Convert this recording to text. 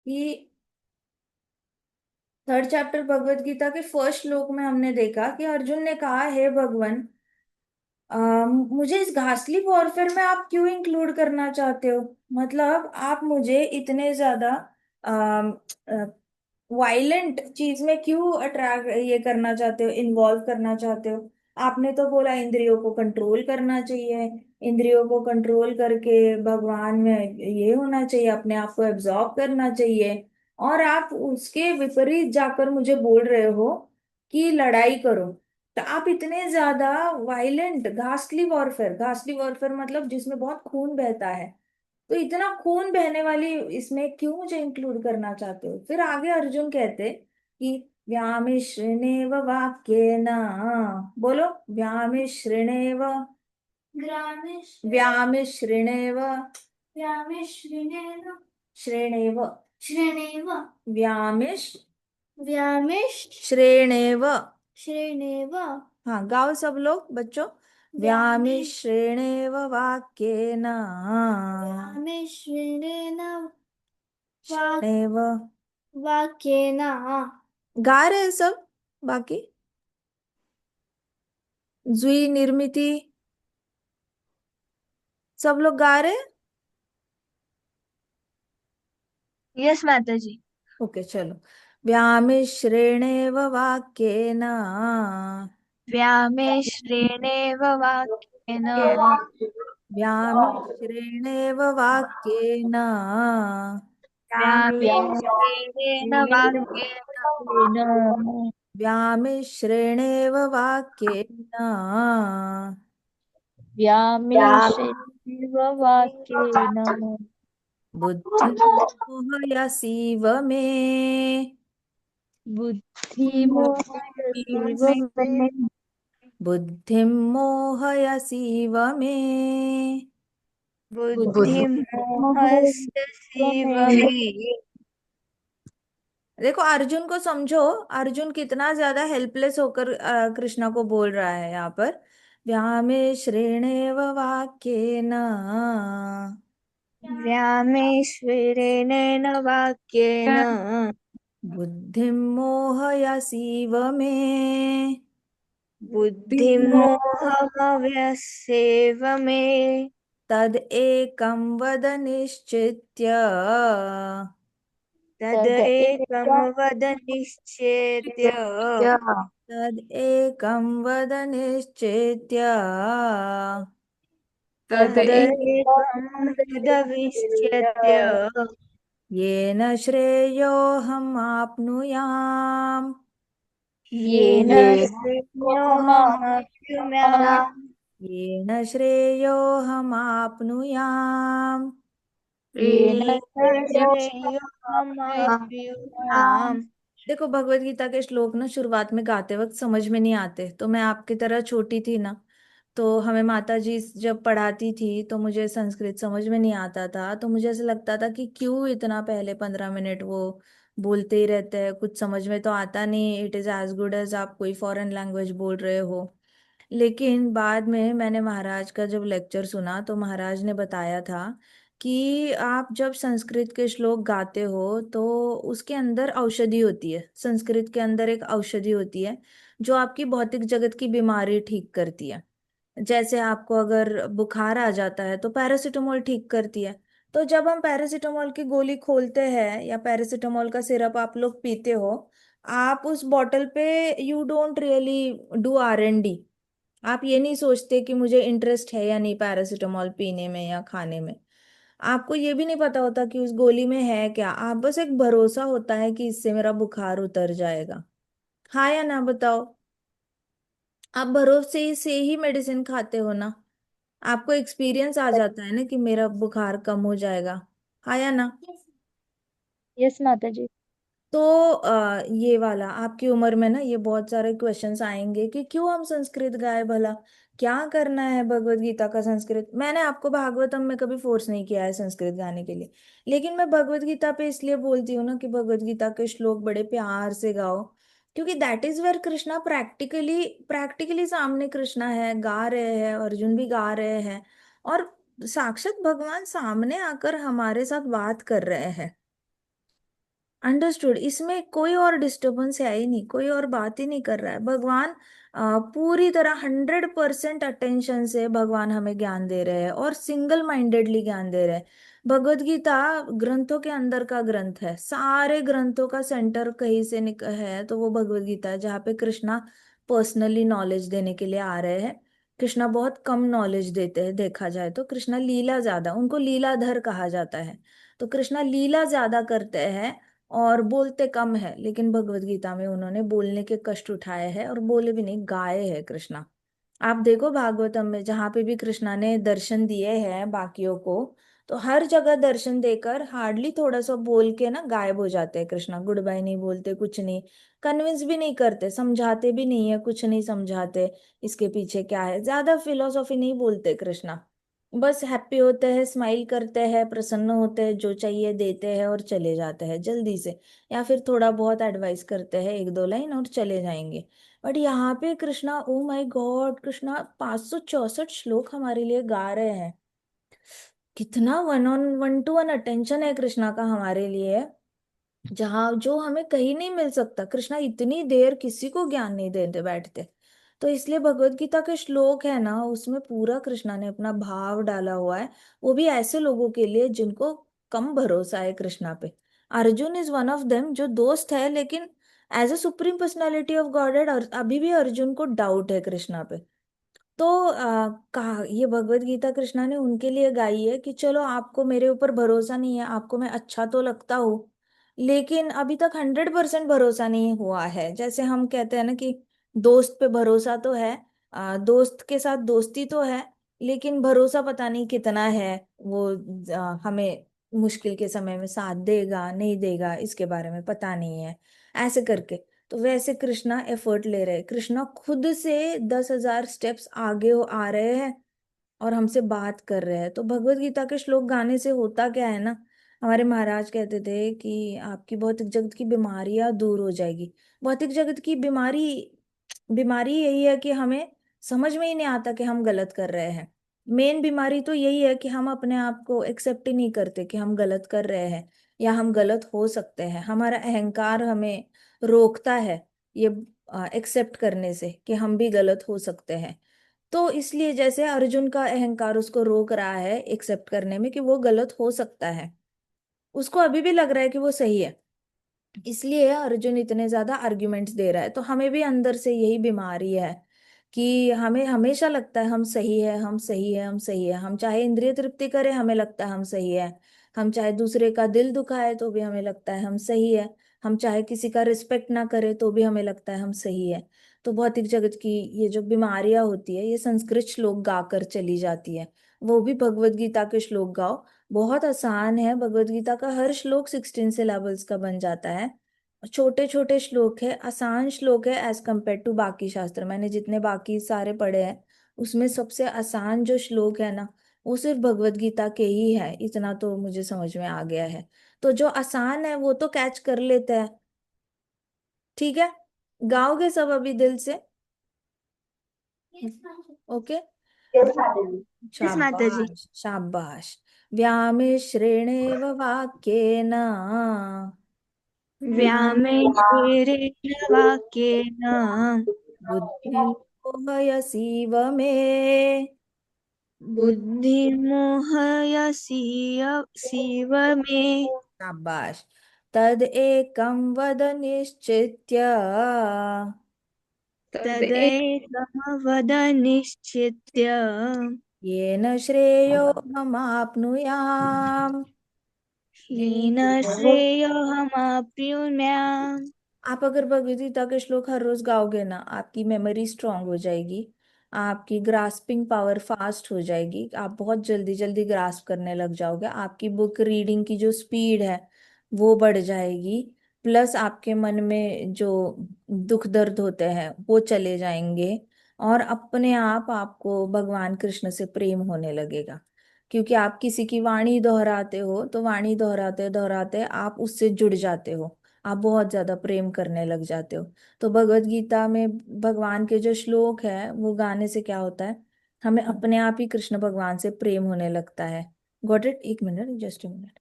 कि third chapter Bhagavad Gita के first श्लोक में हमने देखा कि अर्जुन ने कहा, हे भगवान, मुझे इस घासली वॉरफेयर में आप क्यों इंक्लूड करना चाहते हो? मतलब आप मुझे इतने ज्यादा वायलेंट चीज में क्यों अट्रैक्ट ये करना चाहते हो, इन्वॉल्व करना चाहते हो? आपने तो बोला इंद्रियों को कंट्रोल करना चाहिए, इंद्रियों को कंट्रोल करके भगवान में ये होना चाहिए, अपने आप को एब्जॉर्ब करना चाहिए। और आप उसके विपरीत जाकर मुझे बोल रहे हो कि लड़ाई करो। तो आप इतने ज्यादा वायलेंट, घासली वॉरफेयर मतलब जिसमें बहुत खून बहता है, तो इतना खून बहने वाली इसमें क्यों मुझे इंक्लूड करना चाहते हो? फिर आगे अर्जुन कहते कि व्यामिश्रेणेव वाक्येन, बोलो, व्यामिश्रेणेव, व्यामिश्रेणेव, व्यामिश्रेणेव, श्रेणेव, श्रेणेव, व्यामिश, व्यामिश, श्रेणेव, श्रेणेव। हाँ, गाओ सब लोग बच्चों। व्यामिश्रेणेव वाक्येन, व्यामिश्रेणेन श्रेणेव वाक्येन। गा रहे हैं सब बाकी? जुई, निर्मिति, सब लोग गा रहे हैं? यस माता जी। ओके, चलो। व्यामिश्रेणेव वाक्येन, व्यामेश्रेणेव वाक्येन, व्यामिश्रेणेव वाक्येन, व्यामेश्रेणेन वाक्येन, व्यामिश्रेणेव वाक्येन, व्यामेश्रेणेव वाक्येन, बुद्धिं मोहयसीव मे, बुद्धिमोहयसीव मे, बुद्धिं मोहयसीव मे। बुद्धिमोहयसीव मे। देखो अर्जुन को समझो, अर्जुन कितना ज्यादा हेल्पलेस होकर कृष्णा को बोल रहा है यहाँ पर। व्यामिश्रेणेव वाक्येन, व्यामेश्वरेण वाक्येन, बुद्धिं मोहयसीव मे, बुद्धिमोहमव्यसेव मे। तदेकं वद निश्चित्य, तदेकं वद निश्चेत्य, तदेकं वद निश्चित्य, तदेकं वद विश्चेत्य, येन श्रेयोऽहम् आप्नुयाम्, येन श्रेयोऽहमाप्नुयाम्, येन श्रेयोऽहमाप्नुयाम्। येन श्रेयोऽहमाप्नुयाम्। देखो भगवत गीता के श्लोक ना शुरुआत में गाते वक्त समझ में नहीं आते। तो मैं आपकी तरह छोटी थी ना, तो हमें माता जी जब पढ़ाती थी तो मुझे संस्कृत समझ में नहीं आता था। तो मुझे ऐसा लगता था कि क्यों इतना पहले 15 मिनट वो बोलते ही रहते हैं, कुछ समझ में तो आता नहीं। It is as good as आप कोई फॉरेन लैंग्वेज बोल रहे हो। लेकिन बाद में मैंने महाराज का जब लेक्चर सुना तो महाराज ने बताया था कि आप जब संस्कृत के श्लोक गाते हो तो उसके अंदर औषधि होती है। संस्कृत के अंदर एक औषधि होती है जो आपकी भौतिक जगत की बीमारी ठीक करती है। जैसे आपको अगर बुखार आ जाता है तो पैरासीटामोल ठीक करती है। तो जब हम पैरासीटामोल की गोली खोलते हैं या पैरासीटामोल का सिरप आप लोग पीते हो, आप उस बॉटल पे you don't really do R&D। आप ये नहीं सोचते कि मुझे इंटरेस्ट है या नहीं पैरासीटामोल पीने में या खाने में। आपको ये भी नहीं पता होता कि उस गोली में है क्या। आप बस एक भरोसा होता है कि इससे मेरा बुखार उतर जाएगा। हाँ या ना बताओ? आप भरोसे से ही मेडिसिन खाते हो ना। आपको एक्सपीरियंस आ जाता है ना कि मेरा बुखार कम हो जाएगा। हाँ या ना? यस माता जी। तो ये वाला आपकी उम्र में ना ये बहुत सारे क्वेश्चंस आएंगे कि क्यों हम संस्कृत गाए भला, क्या करना है भगवत गीता का संस्कृत। मैंने आपको भागवतम में कभी फोर्स नहीं किया है संस्कृत गाने के लिए। लेकिन मैं भगवत गीता पे इसलिए बोलती हूँ ना कि भगवत गीता के श्लोक बड़े प्यार से गाओ, क्योंकि that is where Krishna practically practically सामने कृष्णा है, गा रहे हैं, अर्जुन भी गा रहे हैं। और साक्षात भगवान सामने आकर हमारे साथ बात कर रहे हैं। अंडरस्टूड। इसमें कोई और डिस्टरबेंस है ही नहीं, कोई और बात ही नहीं कर रहा है भगवान। पूरी तरह 100% अटेंशन से भगवान हमें ज्ञान दे रहे हैं और सिंगल माइंडेडली ज्ञान दे रहे हैं। भगवत गीता ग्रंथों के अंदर का ग्रंथ है, सारे ग्रंथों का सेंटर कहीं से है तो वो भगवत गीता है, जहाँ पे कृष्णा पर्सनली नॉलेज देने के लिए आ रहे हैं। कृष्णा बहुत कम नॉलेज देते हैं, देखा जाए तो कृष्णा लीला ज्यादा, उनको लीलाधर कहा जाता है। तो कृष्णा लीला ज्यादा करते हैं और बोलते कम है, लेकिन भगवत गीता में उन्होंने बोलने के कष्ट उठाए हैं और बोले भी नहीं, गाए हैं कृष्णा। आप देखो भागवतम में जहां पे भी कृष्णा ने दर्शन दिए हैं बाकियों को, तो हर जगह दर्शन देकर हार्डली थोड़ा सा बोल के ना गायब हो जाते हैं कृष्णा, गुड बाय नहीं बोलते, कुछ नहीं, कन्विंस भी नहीं करते, समझाते भी नहीं है, कुछ नहीं समझाते इसके पीछे क्या है, ज्यादा फिलोसॉफी नहीं बोलते कृष्णा। बस हैप्पी होते हैं, स्माइल करते हैं, प्रसन्न होते हैं, जो चाहिए देते हैं और चले जाते हैं जल्दी से, या फिर थोड़ा बहुत एडवाइस करते हैं एक दो लाइन और चले जाएंगे। बट यहाँ पे Krishna, oh my God, Krishna 564 श्लोक हमारे लिए गा रहे हैं। कितना वन टू वन अटेंशन है कृष्णा का हमारे लिए, जहाँ जो हमें कहीं नहीं मिल सकता। कृष्णा इतनी देर किसी को ज्ञान नहीं देते बैठते। तो इसलिए भगवत गीता के श्लोक है ना, उसमें पूरा कृष्णा ने अपना भाव डाला हुआ है, वो भी ऐसे लोगों के लिए जिनको कम भरोसा है कृष्णा पे। Arjun is one of them, जो दोस्त है लेकिन as a supreme personality of godhead अभी भी अर्जुन को डाउट है कृष्णा पे। तो कहा ये भगवत गीता कृष्णा ने उनके लिए गाई है कि चलो आपको मेरे ऊपर भरोसा नहीं है, आपको मैं अच्छा तो लगता हूँ, लेकिन अभी तक 100% भरोसा नहीं हुआ है। जैसे हम कहते हैं ना कि दोस्त पे भरोसा तो है, दोस्त के साथ दोस्ती तो है, लेकिन भरोसा पता नहीं कितना है, वो हमें मुश्किल के समय में साथ देगा नहीं देगा इसके बारे में पता नहीं है, ऐसे करके। तो वैसे कृष्णा एफर्ट ले रहे हैं, कृष्णा खुद से 10,000 स्टेप्स आगे आ रहे हैं और हमसे बात कर रहे हैं। तो भगवत गीता के श्लोक गाने से होता क्या है ना, हमारे महाराज कहते थे कि आपकी भौतिक जगत की बीमारियां दूर हो जाएगी। भौतिक जगत की बीमारी बीमारी यही है कि हमें समझ में ही नहीं आता कि हम गलत कर रहे हैं। मेन बीमारी तो यही है कि हम अपने आप को एक्सेप्ट ही नहीं करते कि हम गलत कर रहे हैं या हम गलत हो सकते हैं। हमारा अहंकार हमें रोकता है ये एक्सेप्ट करने से कि हम भी गलत हो सकते हैं। तो इसलिए जैसे अर्जुन का अहंकार उसको रोक रहा है एक्सेप्ट करने में कि वो गलत हो सकता है, उसको अभी भी लग रहा है कि वो सही है, इसलिए अर्जुन इतने ज्यादा आर्ग्यूमेंट्स दे रहा है। तो हमें भी अंदर से यही बीमारी है कि हमें हमेशा लगता है हम सही है, हम सही है, हम सही है। हम चाहे इंद्रिय तृप्ति करें हमें लगता है हम सही है, हम चाहे दूसरे का दिल दुखाए तो भी हमें लगता है हम सही है, हम चाहे किसी का रिस्पेक्ट ना करें तो भी हमें लगता है हम सही है। तो भौतिक जगत की ये जो बीमारियां होती है ये संस्कृत श्लोक गाकर चली जाती है। वो भी भगवत गीता के श्लोक गाओ, बहुत आसान है। भगवत गीता का हर श्लोक 16 सिलेबल्स का बन जाता है, छोटे छोटे श्लोक है, आसान श्लोक है एज कम्पेयर टू बाकी शास्त्र। मैंने जितने बाकी सारे पढ़े हैं उसमें सबसे आसान जो श्लोक है ना, वो सिर्फ भगवत गीता के ही है, इतना तो मुझे समझ में आ गया है। तो जो आसान है वो तो कैच कर लेते हैं। ठीक है, गाओगे सब अभी दिल से? ओके, यस माता जी। शाबाश शाबाश। व्यामिश्रेणेव वाक्येन व्यामेश्वरेण वाक्येन बुद्धिर्मोहयसीव मे। बुद्धिर्मोहयसीव मे। शाबाश। तदेकं वद निश्चित्य तदेकं वद निश्चित्य येन श्रेयोऽहमाप्नुयाम्। हीन श्रेयोऽहमाप्नुयाम्। आप अगर भगवद गीता के श्लोक हर रोज गाओगे ना, आपकी मेमोरी स्ट्रांग हो जाएगी, आपकी ग्रास्पिंग पावर फास्ट हो जाएगी, आप बहुत जल्दी जल्दी ग्रास्प करने लग जाओगे, आपकी बुक रीडिंग की जो स्पीड है वो बढ़ जाएगी। प्लस आपके मन में जो दुख दर्द होते हैं वो चले जाएंगे, और अपने आप आपको भगवान कृष्ण से प्रेम होने लगेगा। क्योंकि आप किसी की वाणी दोहराते हो तो वाणी दोहराते दोहराते आप उससे जुड़ जाते हो, आप बहुत ज्यादा प्रेम करने लग जाते हो। तो भगवत गीता में भगवान के जो श्लोक है वो गाने से क्या होता है, हमें अपने आप ही कृष्ण भगवान से प्रेम होने लगता है। Got it? एक मिनट, जस्ट अ मिनट।